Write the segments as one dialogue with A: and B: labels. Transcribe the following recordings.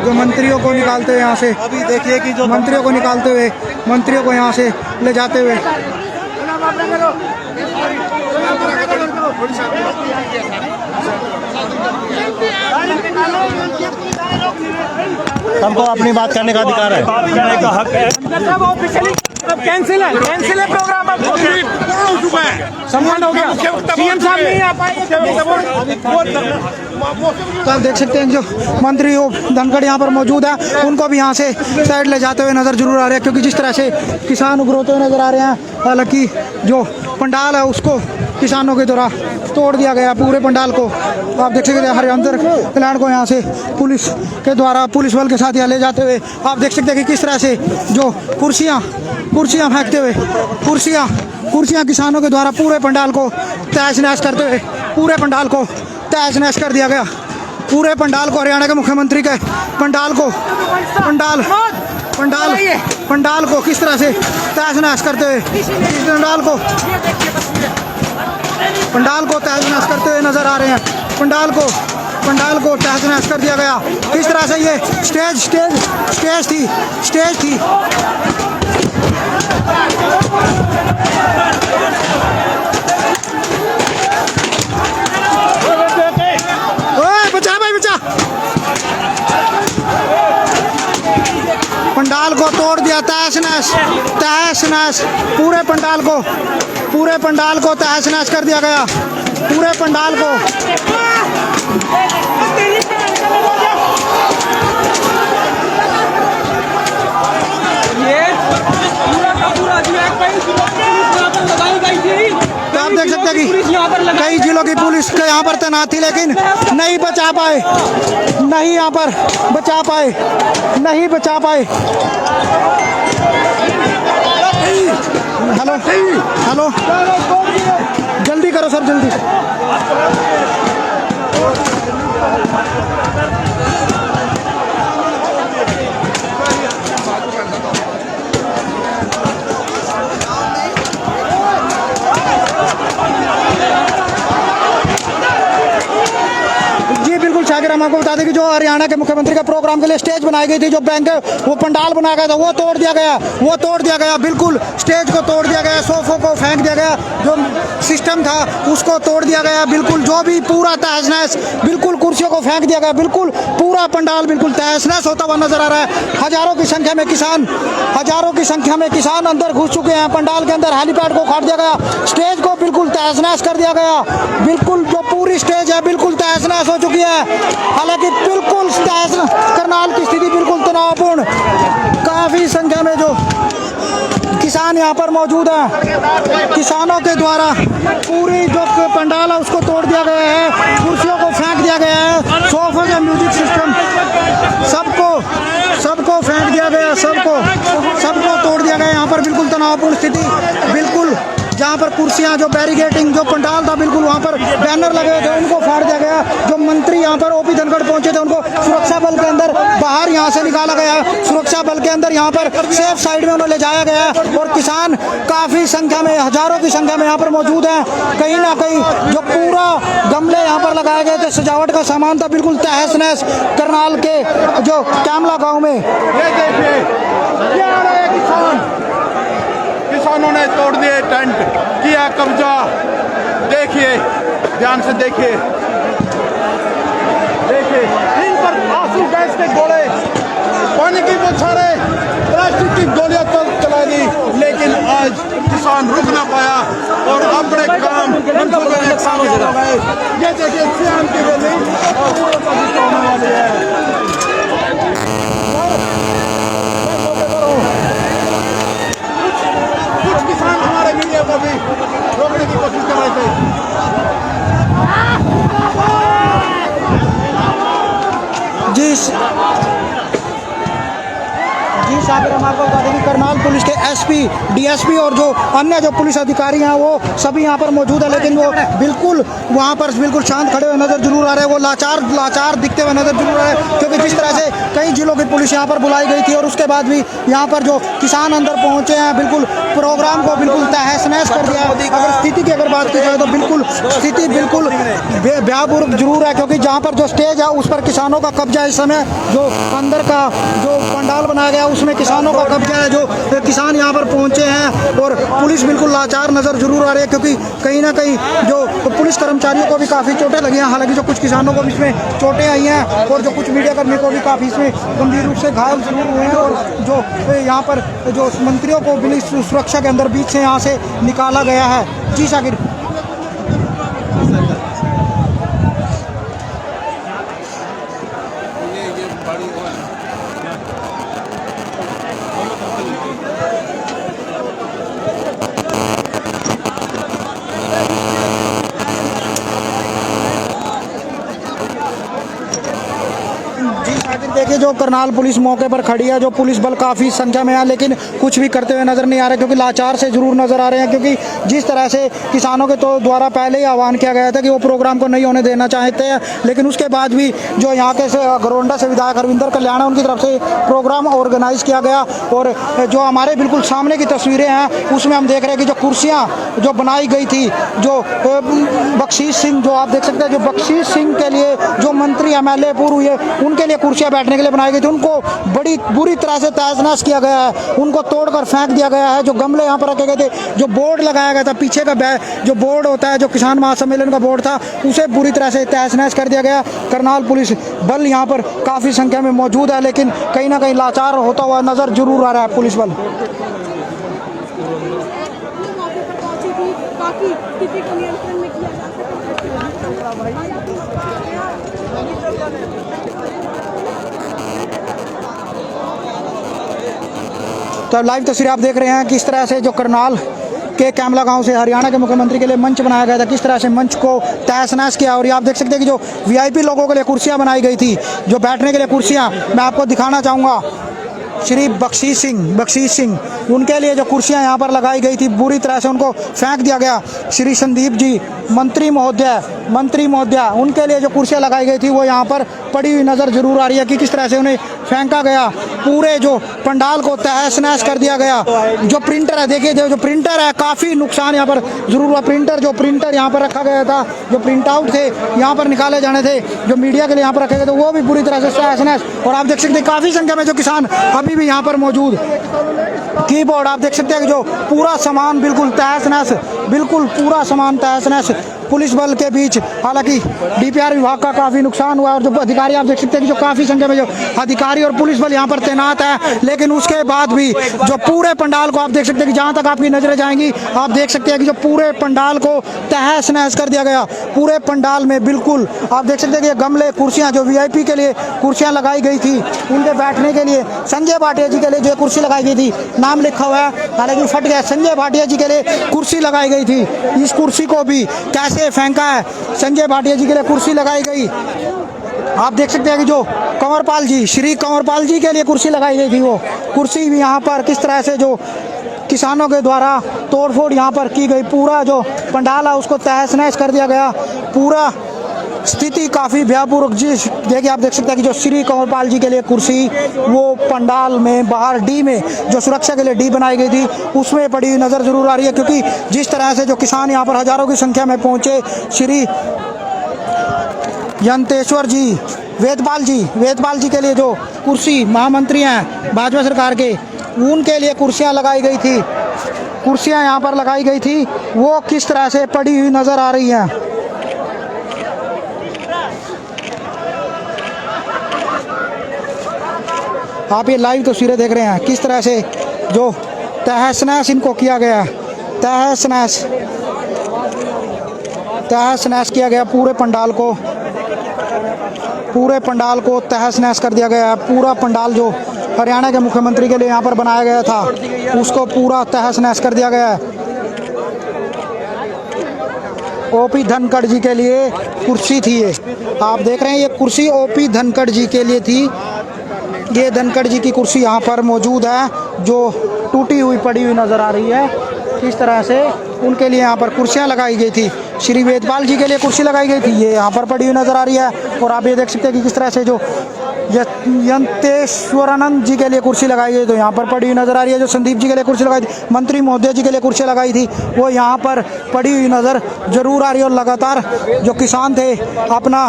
A: जो मंत्रियों को निकालते हुए यहाँ से,
B: अभी देखिए कि जो
A: मंत्रियों को निकालते हुए, मंत्रियों को यहाँ से ले जाते हुए।
B: सबको अपनी बात करने का अधिकार है,
C: बात करने का हक है। अब कैंसिल है प्रोग्राम। अब सम्मान हो गया, सीएम साहब नहीं आ पाए।
A: तो आप देख सकते हैं जो मंत्री हो धनखड़ यहाँ पर मौजूद है, उनको भी यहाँ से साइड ले जाते हुए नजर जरूर आ रहे हैं, क्योंकि जिस तरह से किसान उभरते हुए नजर आ रहे हैं। हालांकि जो पंडाल है उसको किसानों के द्वारा तोड़ दिया गया, पूरे पंडाल को। आप देख सकते हैं हरियाणा प्लांट को यहाँ से पुलिस के द्वारा, पुलिस बल के साथ यहाँ ले जाते हुए आप देख सकते हैं कि किस तरह से जो कुर्सियाँ फेंकते हुए, कुर्सियाँ किसानों के द्वारा पूरे पंडाल को तहस नहस करते हुए, पूरे पंडाल को तहस नहस कर दिया गया। पूरे पंडाल को, हरियाणा के मुख्यमंत्री के पंडाल को किस तरह से तहस नहस करते हुए, पंडाल को तहस नहस करते हुए नजर आ रहे हैं। पंडाल को तहस नहस कर दिया गया। किस तरह से ये स्टेज थी। पंडाल को तोड़ दिया, तहस नहस, पूरे पंडाल को तहस नहस कर दिया गया। पूरे पंडाल को तो आप देख सकते हैं कि कई जिलों की पुलिस के यहाँ पर तैनात थी, लेकिन नहीं बचा पाए। हेलो, जल्दी करो सर, जल्दी। शाकिर, हम आपको बता दें कि जो हरियाणा के मुख्यमंत्री का प्रोग्राम के लिए स्टेज बनाई गई थी, जो बैंक वो पंडाल बनाया गया था, वो तोड़ दिया गया। बिल्कुल स्टेज को तोड़ दिया गया, सोफों को फेंक दिया गया, जो सिस्टम था उसको तोड़ दिया गया। बिल्कुल जो भी पूरा तहस नहस, बिल्कुल कुर्सियों को फेंक दिया गया। बिल्कुल पूरा पंडाल बिल्कुल तहस नहस होता हुआ नजर आ रहा है। हजारों की संख्या में किसान अंदर घुस चुके हैं। पंडाल के अंदर हेलीपैड को काट दिया गया, स्टेज को बिल्कुल तहस नहस कर दिया गया। बिल्कुल जो पूरी स्टेज है बिल्कुल तहस नहस हो चुकी है। हालांकि बिल्कुल करनाल की स्थिति बिल्कुल तनावपूर्ण, काफी संख्या में जो किसान यहाँ पर मौजूद हैं। किसानों के द्वारा पूरी जो पंडाल है उसको तोड़ दिया गया है, कुर्सियों को फेंक दिया गया है, सोफे का म्यूजिक सिस्टम सबको फेंक दिया गया, सबको तोड़ दिया गया। यहाँ पर बिल्कुल तनावपूर्ण स्थिति, बिल्कुल जहाँ पर कुर्सियाँ, जो बैरिकेटिंग, जो पंडाल था, बिल्कुल वहाँ पर बैनर लगे हुए थे, उनको फाड़ दिया गया। जो मंत्री यहाँ पर ओपी धनखड़ पहुंचे थे, उनको सुरक्षा बल के अंदर बाहर यहाँ से निकाला गया, सुरक्षा बल के अंदर यहाँ पर सेफ साइड में उन्हें ले जाया गया। और किसान काफ़ी संख्या में, हजारों की संख्या में यहाँ पर मौजूद हैं। कहीं ना कहीं जो पूरा गमले यहाँ पर लगाए गए थे, सजावट का सामान था, बिल्कुल तहस नहस करनाल के जो कैमला गाँव में।
D: ये देखिए, किसानों ने तोड़ दिए टेंट, किया कब्जा। देखिए, ध्यान से देखिए, इन पर आंसू गैस के गोले, पानी की बौछारें, प्लास्टिक की गोलियां चला दी, लेकिन आज किसान रुक ना पाया और अपने काम नुकसान हो गए। ये देखिए, सियाम की रैली होने वाली है। किसान हमारे मीडिया को भी रोकने की कोशिश कर रहे थे।
A: जिस शाकिर हमारे को बता दें कि करनाल पुलिस के एसपी, डीएसपी और जो अन्य जो पुलिस अधिकारी हैं वो सभी यहाँ पर मौजूद है, लेकिन वो बिल्कुल वहाँ पर बिल्कुल शांत खड़े हुए नजर जरूर आ रहे हैं। वो लाचार दिखते हुए नजर जरूर आ रहे हैं, क्योंकि जिस तरह से कई जिलों की पुलिस यहाँ पर बुलाई गई थी और उसके बाद भी यहाँ पर जो किसान अंदर पहुँचे हैं बिल्कुल प्रोग्राम को बिल्कुल तहस नहस कर दिया। अगर स्थिति की अगर बात की जाए तो बिल्कुल स्थिति बिल्कुल भयापूर्व जरूर है, क्योंकि जहाँ पर जो स्टेज है उस पर किसानों का कब्जा है। इस समय जो अंदर का जो पंडाल बनाया गया उसमें किसानों का कब्जा है, जो किसान यहाँ पर पहुँचे हैं और पुलिस बिल्कुल लाचार नज़र जरूर आ रही है, क्योंकि कहीं ना कहीं जो पुलिस कर्मचारियों को भी काफ़ी चोटें लगी हैं। हालांकि जो कुछ किसानों को भी इसमें चोटें आई हैं और जो कुछ मीडिया कर्मी को भी काफ़ी इसमें गंभीर रूप से घायल जरूर हुए हैं, और जो यहाँ पर जो मंत्रियों को पुलिस सुरक्षा के अंदर बीच से यहाँ से निकाला गया है। जी शाकिर। देखिए जो करनाल पुलिस मौके पर खड़ी है, जो पुलिस बल काफ़ी संख्या में है, लेकिन कुछ भी करते हुए नज़र नहीं आ रहे, क्योंकि लाचार से ज़रूर नज़र आ रहे हैं। क्योंकि जिस तरह से किसानों के तो द्वारा पहले ही आह्वान किया गया था कि वो प्रोग्राम को नहीं होने देना चाहते हैं, लेकिन उसके बाद भी जो यहाँ के घरोंडा से विधायक हरविंदर कल्याण है उनकी तरफ से प्रोग्राम ऑर्गेनाइज किया गया। और जो हमारे बिल्कुल सामने की तस्वीरें हैं उसमें हम देख रहे हैं कि जो कुर्सियाँ जो बनाई गई थी, जो बख्शीश सिंह, जो आप देख सकते हैं जो बख्शीश सिंह के लिए जो मंत्री MLA पूर्व हुए उनके लिए कुर्सियाँ बैठने के लिए बनाई गई थी, उनको बड़ी बुरी तरह से तहस नहस किया गया है, उनको तोड़कर फेंक दिया गया है। जो गमले यहाँ पर रखे गए थे, जो बोर्ड लगाया गया था पीछे का जो बोर्ड होता है, जो किसान महासम्मेलन का बोर्ड था, उसे बुरी तरह से तहस नहस कर दिया गया। करनाल पुलिस बल यहाँ पर काफ़ी संख्या में मौजूद है, लेकिन कहीं ना कहीं लाचार होता हुआ नज़र जरूर आ रहा है पुलिस बल। तो लाइव तस्वीर आप देख रहे हैं किस तरह से जो करनाल के कैमला गांव से हरियाणा के मुख्यमंत्री के लिए मंच बनाया गया था, किस तरह से मंच को तहस नहस किया। और ये आप देख सकते हैं कि जो VIP लोगों के लिए कुर्सियां बनाई गई थी, जो बैठने के लिए कुर्सियां, मैं आपको दिखाना चाहूँगा। श्री बख्शीश सिंह उनके लिए जो कुर्सियां यहाँ पर लगाई गई थी बुरी तरह से उनको फेंक दिया गया। श्री संदीप जी मंत्री महोदया उनके लिए जो कुर्सियां लगाई गई थी वो यहाँ पर पड़ी हुई नज़र जरूर आ रही है कि किस तरह से उन्हें फेंका गया। पूरे जो पंडाल को तहस नहस कर दिया गया। जो प्रिंटर है, देखिए जो प्रिंटर है, काफ़ी नुकसान यहाँ पर जरूर हुआ। प्रिंटर यहाँ पर रखा गया था, जो प्रिंट आउट थे यहाँ पर निकाले जाने थे, जो मीडिया के लिए यहाँ पर रखे गए थे, वो भी बुरी तरह से तहस नहस। और आप देख सकते हैं काफ़ी संख्या में जो किसान अभी भी यहाँ पर मौजूद। कीबोर्ड आप देख सकते हैं कि जो पूरा सामान बिल्कुल तहस नहस, बिल्कुल पूरा सामान तहस नहस पुलिस बल के बीच। हालांकि DPR विभाग का काफ़ी नुकसान हुआ और जो अधिकारी आप देख सकते हैं कि जो काफ़ी संख्या में जो अधिकारी और पुलिस बल यहाँ पर तैनात है, लेकिन उसके बाद भी जो पूरे पंडाल को आप देख सकते हैं कि जहाँ तक आपकी नज़रें जाएंगी आप देख सकते हैं कि जो पूरे पंडाल को तहस नहस कर दिया गया। पूरे पंडाल में बिल्कुल आप देख सकते हैं कि ये गमले, कुर्सियाँ, जो VIP के लिए कुर्सियाँ लगाई गई थी उनके बैठने के लिए, संजय भाटिया जी के लिए जो कुर्सी लगाई गई थी, नाम लिखा हुआ है हालांकि फट गया, संजय भाटिया जी के लिए कुर्सी लगाई गई थी। इस कुर्सी को भी कैसे फेंका है, संजय भाटिया जी के लिए कुर्सी लगाई गई। आप देख सकते हैं कि जो श्री कंवरपाल जी के लिए कुर्सी लगाई गई थी, वो कुर्सी भी यहाँ पर किस तरह से जो किसानों के द्वारा तोड़फोड़ यहाँ पर की गई। पूरा जो पंडाल है उसको तहस नहस कर दिया गया। पूरा स्थिति काफ़ी भयापूर्वक। देखिए आप देख सकते हैं कि जो श्री कंवरपाल जी के लिए कुर्सी वो पंडाल में बाहर D में जो सुरक्षा के लिए D बनाई गई थी उसमें पड़ी हुई नज़र जरूर आ रही है, क्योंकि जिस तरह से जो किसान यहाँ पर हज़ारों की संख्या में पहुँचे। श्री यंतेश्वर जी वेदपाल जी के लिए जो कुर्सी महामंत्री हैं भाजपा सरकार के, उनके लिए कुर्सियाँ लगाई गई थी, कुर्सियाँ यहाँ पर लगाई गई थी, वो किस तरह से पड़ी हुई नज़र आ रही हैं। आप ये लाइव तस्वीरें देख रहे हैं किस तरह से जो तहस नहस इनको किया गया, तहस नहस किया गया। पूरे पंडाल को तहस नहस कर दिया गया। पूरा पंडाल जो हरियाणा के मुख्यमंत्री के लिए यहाँ पर बनाया गया था उसको पूरा तहस नहस कर दिया गया है। OP धनखड़ जी के लिए कुर्सी थी ये, आप देख रहे हैं ये कुर्सी OP धनखड़ जी के लिए थी। ये धनखड़ जी की कुर्सी यहाँ पर मौजूद है जो टूटी हुई पड़ी हुई नज़र आ रही है। किस तरह से उनके लिए यहाँ पर कुर्सियाँ लगाई गई थी। श्री वेदपाल जी के लिए कुर्सी लगाई गई थी, ये यहाँ पर पड़ी हुई नज़र आ रही है। और आप ये देख सकते हैं कि किस तरह से जो यंतेश्वरानंद जी के लिए कुर्सी लगाई गई तो यहाँ पर पड़ी हुई नज़र आ रही है। जो संदीप जी के लिए कुर्सी लगाई थी, मंत्री महोदय जी के लिए कुर्सी लगाई थी, वो यहाँ पर पड़ी हुई नज़र जरूर आ रही है। और लगातार जो किसान थे अपना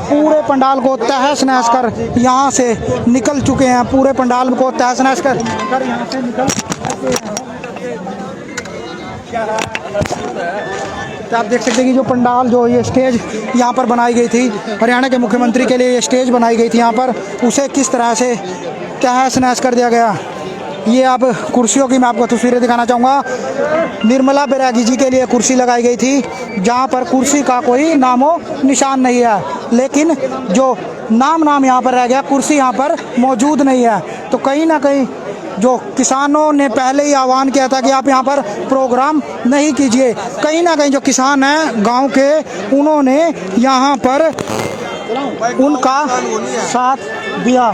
A: पूरे पंडाल को तहस नहस कर यहाँ से निकल चुके हैं। पूरे पंडाल को तहस नहस कर यहाँ से निकल चुके हैं। तो आप देख सकते हैं कि जो पंडाल जो ये स्टेज यहाँ पर बनाई गई थी, हरियाणा के मुख्यमंत्री के लिए ये स्टेज बनाई गई थी यहाँ पर, उसे किस तरह से तहस नहस कर दिया गया। ये अब कुर्सियों की मैं आपको तस्वीरें दिखाना चाहूँगा। निर्मला बैरागी जी के लिए कुर्सी लगाई गई थी जहाँ पर कुर्सी का कोई नामो निशान नहीं है, लेकिन जो नाम यहाँ पर रह गया, कुर्सी यहाँ पर मौजूद नहीं है। तो कहीं ना कहीं जो किसानों ने पहले ही आह्वान किया था कि आप यहाँ पर प्रोग्राम नहीं कीजिए, कहीं ना कहीं जो किसान हैं गांव के, उन्होंने यहाँ पर उनका साथ दिया।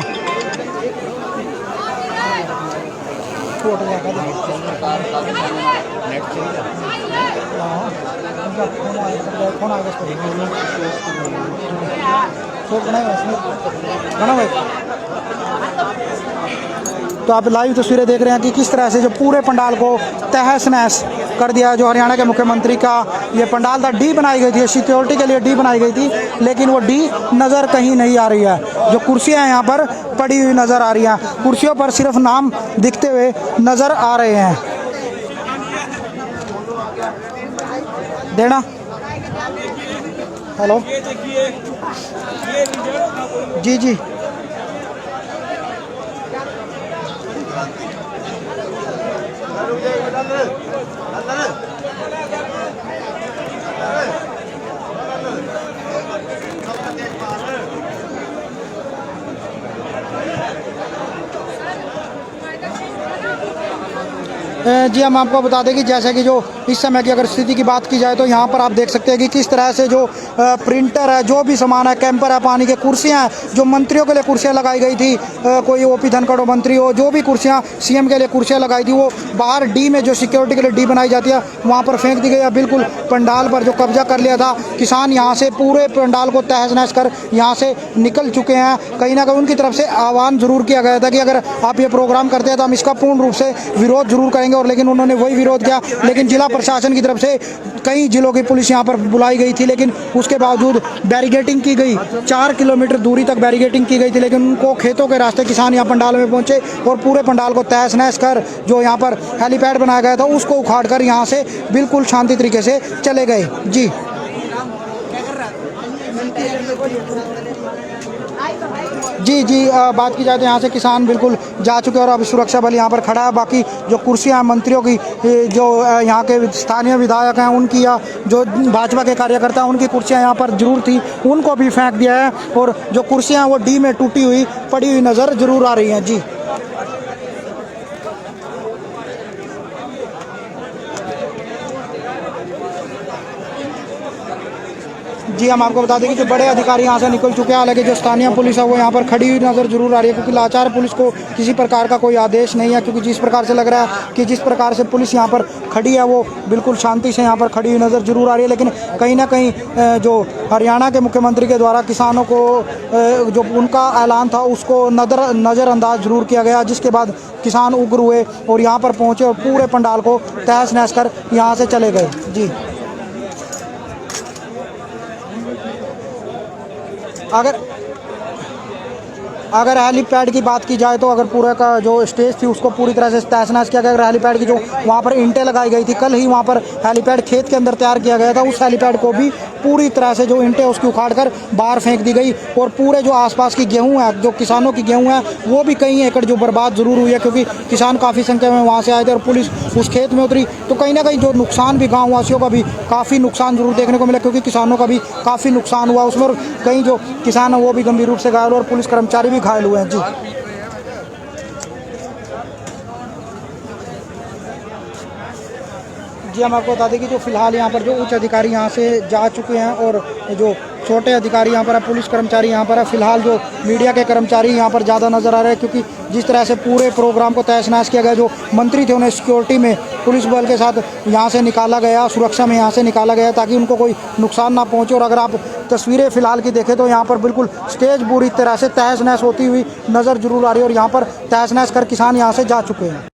A: तो आप लाइव तस्वीरें देख रहे हैं कि किस तरह से जो पूरे पंडाल को तहस नहस कर दिया। जो हरियाणा के मुख्यमंत्री का ये पंडाल था, डी बनाई गई थी, सिक्योरिटी के लिए डी बनाई गई थी, लेकिन वो डी नज़र कहीं नहीं आ रही है। जो कुर्सियां यहाँ पर पड़ी हुई नज़र आ रही हैं, कुर्सियों पर सिर्फ नाम दिखते हुए नज़र आ रहे हैं। देना हेलो जी जी जी हम आपको बता दें कि जैसे कि जो इस समय की अगर स्थिति की बात की जाए तो यहाँ पर आप देख सकते हैं कि किस तरह से जो प्रिंटर है, जो भी सामान है, कैंपर है, पानी के कुर्सियाँ हैं, जो मंत्रियों के लिए कुर्सियाँ लगाई गई थी, कोई ओपी धनखड़ हो मंत्री हो, जो भी कुर्सियाँ सीएम के लिए कुर्सियाँ लगाई थी, वो बाहर डी में जो सिक्योरिटी के लिए डी बनाई जाती है वहाँ पर फेंक दी गई है। बिल्कुल पंडाल पर जो कब्जा कर लिया था किसान, यहाँ से पूरे पंडाल को तहस नहस कर यहाँ से निकल चुके हैं। कहीं ना कहीं उनकी तरफ से आह्वान जरूर किया गया था कि अगर आप ये प्रोग्राम करते हैं तो हम इसका पूर्ण रूप से विरोध जरूर करेंगे, और लेकिन उन्होंने वही विरोध किया। लेकिन जिला प्रशासन की तरफ से कई जिलों की पुलिस यहाँ पर बुलाई गई थी, लेकिन उसके बावजूद बैरिकेटिंग की गई, 4 किलोमीटर दूरी तक बैरिकेटिंग की गई थी, लेकिन उनको खेतों के रास्ते किसान यहाँ पंडाल में पहुंचे और पूरे पंडाल को तहस नहस कर जो यहाँ पर हेलीपैड बनाया गया था उसको उखाड़ कर यहाँ से बिल्कुल शांति तरीके से चले गए। जी जी जी बात की जाए तो यहाँ से किसान बिल्कुल जा चुके हैं और अब सुरक्षा बल यहाँ पर खड़ा है। बाकी जो कुर्सियाँ मंत्रियों की, जो यहाँ के स्थानीय विधायक हैं उनकी, या जो भाजपा के कार्यकर्ता हैं उनकी कुर्सियाँ यहाँ पर जरूर थी, उनको भी फेंक दिया है। और जो कुर्सियाँ वो डी में टूटी हुई पड़ी हुई नज़र जरूर आ रही हैं। जी जी हम आपको बता दें कि जो बड़े अधिकारी यहाँ से निकल चुके हैं, हालांकि जो स्थानीय पुलिस है वो यहाँ पर खड़ी हुई नज़र जरूर आ रही है, क्योंकि लाचार पुलिस को किसी प्रकार का कोई आदेश नहीं है। क्योंकि जिस प्रकार से लग रहा है कि जिस प्रकार से पुलिस यहाँ पर खड़ी है वो बिल्कुल शांति से यहाँ पर खड़ी हुई नज़र जरूर आ रही है। लेकिन कहीं ना कहीं जो हरियाणा के मुख्यमंत्री के द्वारा किसानों को जो उनका ऐलान था उसको नज़रअंदाज जरूर किया गया, जिसके बाद किसान उग्र हुए और यहाँ पर पहुँचे और पूरे पंडाल को तहस नहस कर यहाँ से चले गए। जी अगर हेलीपैड की बात की जाए तो अगर पूरा का जो स्टेज थी उसको पूरी तरह से तहस नहस किया गया। अगर हेलीपैड की जो वहाँ पर इंटें लगाई गई थी, कल ही वहाँ पर हेलीपैड खेत के अंदर तैयार किया गया था, उस हेलीपैड को भी पूरी तरह से जो इंटें उसकी उखाड़ कर बाहर फेंक दी गई। और पूरे जो आसपास की गेहूँ है, जो किसानों की गेहूँ है, वो भी कई एकड़ जो बर्बाद ज़रूर हुई है, क्योंकि किसान काफ़ी संख्या में वहाँ से आए थे और पुलिस उस खेत में उतरी। तो कहीं ना कहीं जो नुकसान भी गाँव वासियों का भी काफ़ी नुकसान जरूर देखने को मिला, क्योंकि किसानों का भी काफ़ी नुकसान हुआ उसमें, और कई जो किसान हैं वो भी गंभीर रूप से घायल और पुलिस कर्मचारी भी घायल हुए हैं। जी जी हम आपको बता दें कि जो फिलहाल यहाँ पर जो उच्च अधिकारी यहाँ से जा चुके हैं और जो छोटे अधिकारी यहाँ पर है, पुलिस कर्मचारी यहाँ पर है। फिलहाल जो मीडिया के कर्मचारी यहाँ पर ज़्यादा नज़र आ रहे हैं, क्योंकि जिस तरह से पूरे प्रोग्राम को तहस नहस किया गया, जो मंत्री थे उन्हें सिक्योरिटी में पुलिस बल के साथ यहाँ से निकाला गया, सुरक्षा में यहाँ से निकाला गया ताकि उनको कोई नुकसान ना पहुँचे। और अगर आप तस्वीरें फिलहाल की देखें तो यहाँ पर बिल्कुल स्टेज पूरी तरह से तहस नहस होती हुई नज़र जरूर आ रही है और यहाँ पर तहस नहस कर किसान यहाँ से जा चुके हैं।